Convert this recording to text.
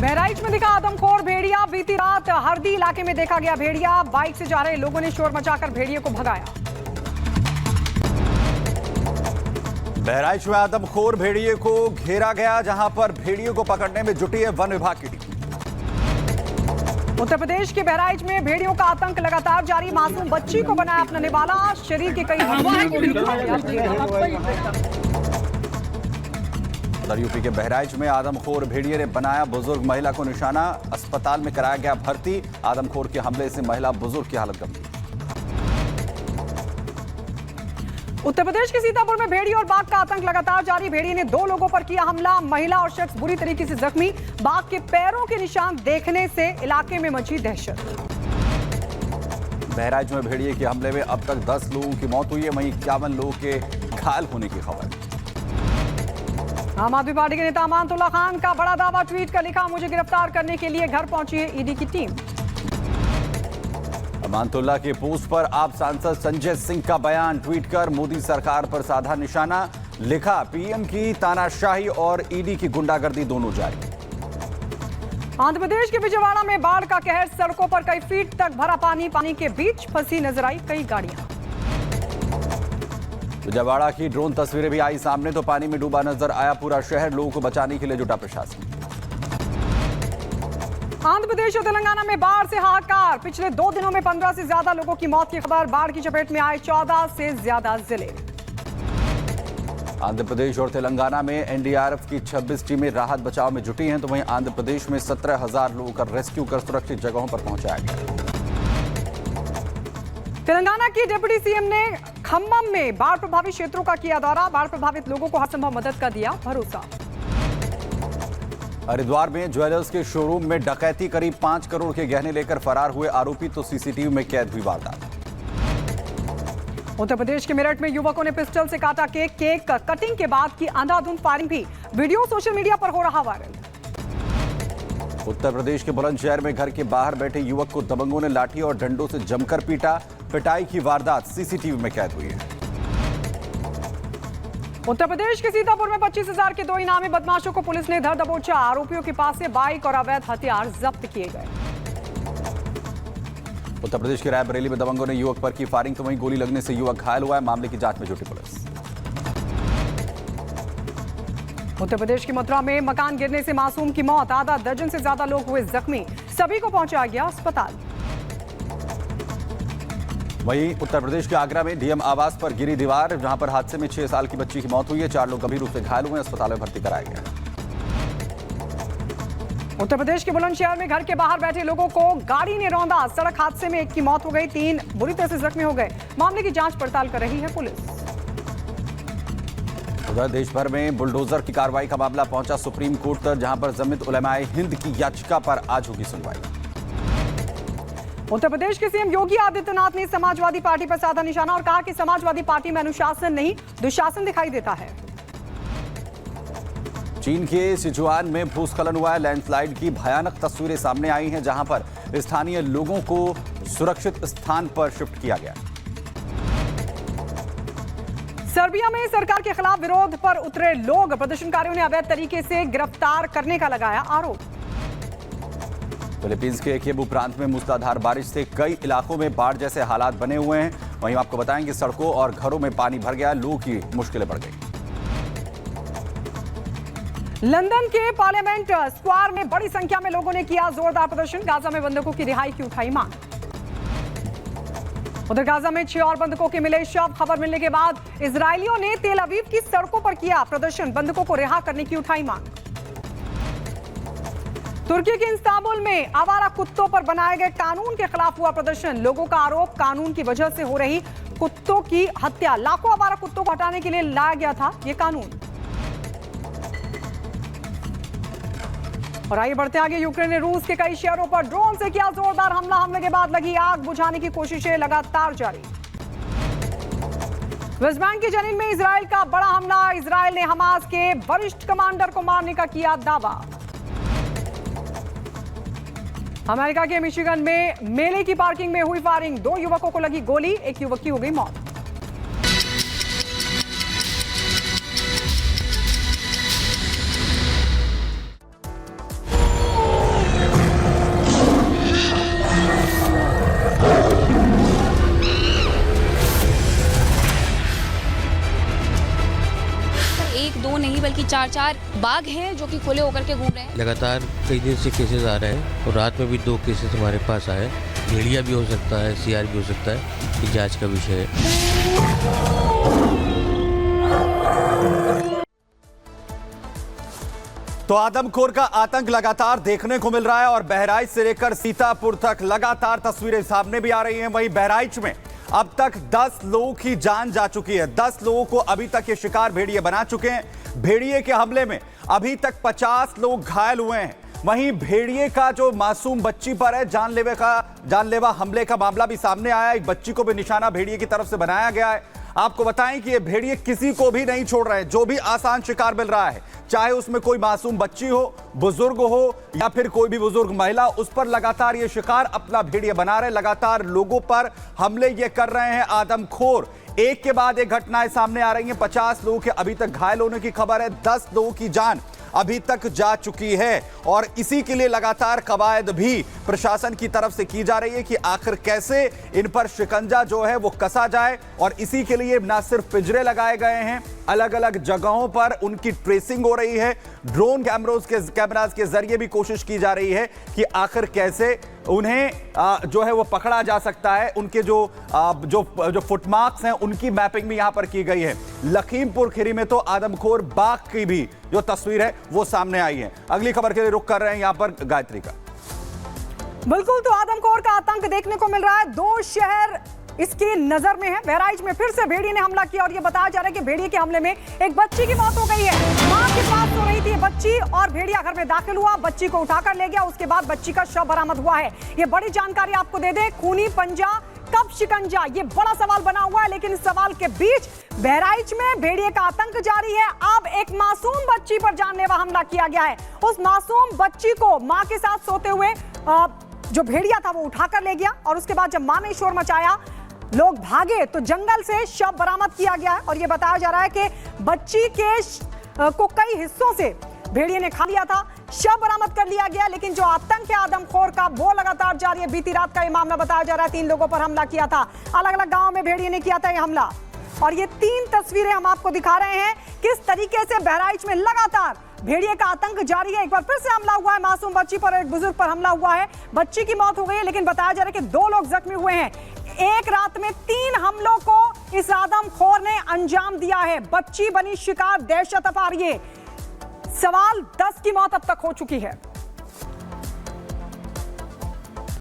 बहराइच में दिखा आदमखोर भेड़िया। बीती रात हरदी इलाके में देखा गया भेड़िया। बाइक से जा रहे लोगों ने शोर मचाकर भेड़िए को भगाया। बहराइच में आदमखोर भेड़िए को घेरा गया, जहां पर भेड़िए को पकड़ने में जुटी है वन विभाग की टीम। उत्तर प्रदेश के बहराइच में भेड़ियों का आतंक लगातार जारी। मासूम बच्ची को बनाया अपना निवाला। शरीर के कई यूपी के बहराइच में आदमखोर भेड़िए ने बनाया बुजुर्ग महिला को निशाना। अस्पताल में कराया गया भर्ती। आदमखोर के हमले से महिला बुजुर्ग की हालत गंभीर। उत्तर प्रदेश के सीतापुर में भेड़िए और बाघ का आतंक लगातार जारी। भेड़िए ने 2 लोगों पर किया हमला। महिला और शख्स बुरी तरीके से जख्मी। बाघ के पैरों के निशान देखने से इलाके में मची दहशत। बहराइच में भेड़िए के हमले में अब तक 10 लोगों की मौत हुई है, वहीं 51 लोगों के घायल होने की खबर। आम आदमी पार्टी के नेता अमानतुल्ला खान का बड़ा दावा। ट्वीट कर लिखा, मुझे गिरफ्तार करने के लिए घर पहुंची है ईडी की टीम। अमानतुल्ला के पोस्ट पर आप सांसद संजय सिंह का बयान। ट्वीट कर मोदी सरकार पर साधा निशाना। लिखा, पीएम की तानाशाही और ईडी की गुंडागर्दी दोनों जारी। आंध्र प्रदेश के विजयवाड़ा में बाढ़ का कहर। सड़कों पर कई फीट तक भरा पानी। पानी के बीच फंसी नजर आई कई गाड़ियां। विजयवाड़ा की ड्रोन तस्वीरें भी आई सामने, तो पानी में डूबा नजर आया पूरा शहर। लोगों को बचाने के लिए जुटा प्रशासन। आंध्र प्रदेश और तेलंगाना में बाढ़ से हाहाकार। पिछले 2 दिनों में 15 से ज्यादा लोगों की मौत की खबर। बाढ़ की चपेट में आए 14 से ज्यादा जिले। आंध्र प्रदेश और तेलंगाना में एनडीआरएफ की 26 टीमें राहत बचाव में जुटी हैं, तो वहीं आंध्र प्रदेश में 17,000 लोगों का रेस्क्यू कर सुरक्षित जगहों पर पहुंचाया गया। तेलंगाना की डिप्टी सीएम ने खम्मम में बाढ़ प्रभावित क्षेत्रों का किया दौरा। बाढ़ प्रभावित लोगों को हर संभव मदद का दिया भरोसा। हरिद्वार में ज्वेलर्स के शोरूम में डकैती। करीब 5 करोड़ के गहने लेकर फरार हुए आरोपी, तो सीसीटीवी में कैद हुई वारदात। उत्तर प्रदेश के मेरठ में युवकों ने पिस्टल से काटा केक। केक कटिंग के बाद की अंधाधुंध फायरिंग भी। वीडियो सोशल मीडिया पर हो रहा वायरल। उत्तर प्रदेश के बुलंदशहर में घर के बाहर बैठे युवक को दबंगों ने लाठी और डंडों से जमकर पीटा। पिटाई की वारदात सीसीटीवी में कैद हुई है। उत्तर प्रदेश के सीतापुर में 25,000 के 2 इनामी बदमाशों को पुलिस ने धर दबोचा। आरोपियों के पास से बाइक और अवैध हथियार जब्त किए गए। उत्तर प्रदेश के रायबरेली में दबंगों ने युवक पर की फायरिंग, तो वहीं गोली लगने से युवक घायल हुआ है। मामले की जांच में जुटी पुलिस। उत्तर प्रदेश की मथुरा में मकान गिरने से मासूम की मौत। आधा दर्जन से ज्यादा लोग हुए जख्मी। सभी को पहुंचाया गया अस्पताल। वहीं उत्तर प्रदेश के आगरा में डीएम आवास पर गिरी दीवार, जहां पर हादसे में 6 साल की बच्ची की मौत हुई है। 4 लोग गंभीर रूप से घायल हुए। अस्पताल में भर्ती कराया गया। उत्तर प्रदेश के बुलंदशहर में घर के बाहर बैठे लोगों को गाड़ी ने रौंदा। सड़क हादसे में 1 की मौत हो गई, 3 बुरी तरह से जख्मी हो गए। मामले की जांच पड़ताल कर रही है पुलिस। उधर देश भर में बुलडोजर की कार्रवाई का मामला पहुंचा सुप्रीम कोर्ट तक, जहां पर जमीयत उलमाए हिंद की याचिका पर आज होगी सुनवाई। उत्तर प्रदेश के सीएम योगी आदित्यनाथ ने समाजवादी पार्टी पर साधा निशाना और कहा कि समाजवादी पार्टी में अनुशासन नहीं, दुशासन दिखाई देता है। चीन के सिचुआन में भूस्खलन हुआ है। लैंडस्लाइड की भयानक तस्वीरें सामने आई हैं, जहां पर स्थानीय लोगों को सुरक्षित स्थान पर शिफ्ट किया गया। सर्बिया में सरकार के खिलाफ विरोध पर उतरे लोग। प्रदर्शनकारियों ने अवैध तरीके से गिरफ्तार करने का लगाया आरोप। फिलीपींस के केबू प्रांत में मूसलाधार बारिश से कई इलाकों में बाढ़ जैसे हालात बने हुए हैं। वहीं आपको बताएंगे सड़कों और घरों में पानी भर गया। लोगों की मुश्किलें बढ़ गई। लंदन के पार्लियामेंट स्क्वायर में बड़ी संख्या में लोगों ने किया जोरदार प्रदर्शन। गाजा में बंधकों की रिहाई की उठाई मांग। उधर गाजा में 6 और बंधकों के मिले शव। खबर मिलने के बाद इजरायलियों ने तेल अवीव की सड़कों पर किया प्रदर्शन। बंधकों को रिहा करने की उठाई मांग। तुर्की के इस्तांबुल में आवारा कुत्तों पर बनाए गए कानून के खिलाफ हुआ प्रदर्शन। लोगों का आरोप, कानून की वजह से हो रही कुत्तों की हत्या। लाखों आवारा कुत्तों को हटाने के लिए लाया गया था यह कानून। और आइए बढ़ते आगे। यूक्रेन ने रूस के कई शहरों पर ड्रोन से किया जोरदार हमला। हमले के बाद लगी आग बुझाने की कोशिशें लगातार जारी। वेस्ट बैंक के जनीन में इजराइल का बड़ा हमला। इजराइल ने हमास के वरिष्ठ कमांडर को मारने का किया दावा। अमेरिका के मिशिगन में मेले की पार्किंग में हुई फायरिंग। 2 युवकों को लगी गोली। 1 युवक की हो गई मौत। 4 बाघ हैं जो कि खुले होकर के घूम रहे हैं। लगातार कई दिन से केसेस आ रहे हैं और रात में भी 2 केसेस हमारे पास आए। भेड़िया भी हो सकता है, सीआर भी हो सकता है, ये जांच का विषय है। तो आदमखोर का आतंक लगातार देखने को मिल रहा है और बहराइच से लेकर सीतापुर तक लगातार तस्वीरें सामने भी आ रही हैं। वहीं बहराइच में अब तक 10 लोगों की जान जा चुकी है। 10 लोगों को अभी तक ये शिकार भेड़िए बना चुके हैं। भेड़िए के हमले में अभी तक 50 लोग घायल हुए हैं। वहीं भेड़िए का जो मासूम बच्ची पर है जानलेवा हमले का मामला भी सामने आया। एक बच्ची को भी निशाना भेड़िए की तरफ से बनाया गया है। आपको बताएं कि ये भेड़िए किसी को भी नहीं छोड़ रहे हैं। जो भी आसान शिकार मिल रहा है, चाहे उसमें कोई मासूम बच्ची हो, बुजुर्ग हो या फिर कोई भी बुजुर्ग महिला, उस पर लगातार ये शिकार अपना भेड़िए बना रहे, लगातार लोगों पर हमले ये कर रहे हैं आदमखोर। एक के बाद एक घटनाएं सामने आ रही हैं। 50 लोगों के अभी तक घायल होने की खबर है। 10 लोगों की जान अभी तक जा चुकी है और इसी के लिए लगातार कवायद भी प्रशासन की तरफ से की जा रही है कि आखिर कैसे इन पर शिकंजा जो है वो कसा जाए। और इसी के लिए ना सिर्फ पिंजरे लगाए गए हैं, अलग अलग जगहों पर उनकी ट्रेसिंग हो रही है। ड्रोन कैमरास के जरिए भी कोशिश की जा रही है कि आखिर कैसे उन्हें जो है वो पकड़ा जा सकता है। उनके जो फुटमार्क्स हैं उनकी मैपिंग भी यहां पर की गई है। लखीमपुर खीरी में तो आदमखोर बाघ की भी जो तस्वीर है वो सामने आई है। अगली खबर के लिए रुख कर रहे हैं यहां पर गायत्री का। बिल्कुल, तो आदमखोर का आतंक देखने को मिल रहा है। 2 शहर इसकी नजर में है। बहराइच में फिर से भेड़िए ने हमला किया और ये बताया जा रहा है कि भेड़िए के हमले में एक बच्ची की मौत हो गई है। मां के पास सो रही थी बच्ची और भेड़िया घर में दाखिल हुआ, बच्ची को उठाकर ले गया। उसके बाद बच्ची का शव बरामद हुआ है। ये बड़ी जानकारी आपको दे दें। खूनी पंजा कब शिकंजा, ये बड़ा सवाल बना हुआ है। लेकिन इस सवाल के बीच बहराइच में भेड़िए का आतंक जारी है। अब एक मासूम बच्ची पर जानलेवा हमला किया गया है। उस मासूम बच्ची को मां के साथ सोते हुए जो भेड़िया था वो उठाकर ले गया और उसके बाद जब मां ने शोर मचाया, लोग भागे तो जंगल से शव बरामद किया गया है। और यह बताया जा रहा है कि बच्ची के को कई हिस्सों से भेड़िए ने खा लिया था। शव बरामद कर लिया गया, लेकिन जो आतंक है आदमखोर का वो लगातार जारी है। बीती रात का ये मामला बताया जा रहा है। 3 लोगों पर हमला किया था। अलग अलग गांवों में भेड़िए ने किया था यह हमला। और ये 3 तस्वीरें हम आपको दिखा रहे हैं किस तरीके से बहराइच में लगातार भेड़िए का आतंक जारी है। एक बार फिर से हमला हुआ है। मासूम बच्ची पर, एक बुजुर्ग पर हमला हुआ है। बच्ची की मौत हो गई है, लेकिन बताया जा रहा है कि 2 लोग जख्मी हुए हैं। एक रात में 3 हमलों को इस आदमखोर ने अंजाम दिया है। बच्ची बनी शिकार, दहशत अपा रही है। सवाल 10 की मौत अब तक हो चुकी है।